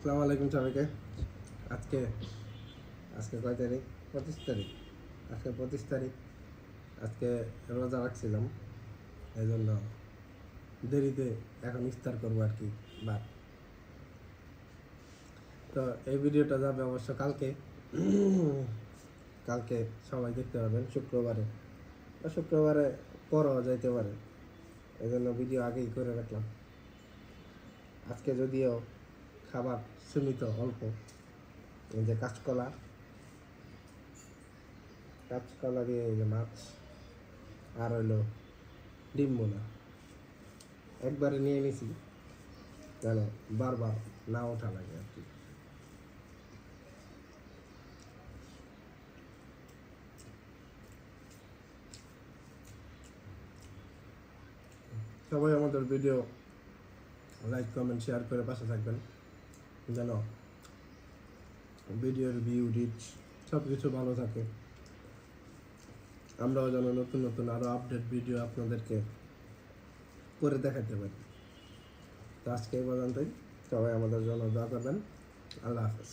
আসসালামু আলাইকুম সবাইকে। আজকে আজকে কয় তারিখ? 25 তারিখ। আজকে 25 তারিখ। আজকে রোজা রাখছিলাম, এই জন্য দেরিতে এখন ইফতার করবো আর কি। বাদ তো এই ভিডিওটা যাবে অবশ্য কালকে। কালকে সবাই দেখতে পাবেন শুক্রবারে, বা শুক্রবারে পরও যাইতে পারে, এই জন্য ভিডিও আগেই করে রাখলাম। আজকে যদিও খাবার সীমিত, অল্প। এই যে কাঁচকলা কাঁচকলা দিয়ে এই যে মাছ, আর হইলো ডিম বোনা একবারে নিয়ে নিছি, যেন বারবার না ওঠা লাগে আর কি। সবাই আমাদের ভিডিও লাইক কমেন্ট শেয়ার করে পাশে থাকবেন, যেন ভিডিওর ভিউ রিচ সব কিছু ভালো থাকে। আমরাও যেন নতুন নতুন আরও আপডেট ভিডিও আপনাদেরকে করে দেখাতে পারি। তো আজকে এই পর্যন্তই। সবাই আমাদের জন্য দোয়া করবেন। আল্লাহ হাফেজ।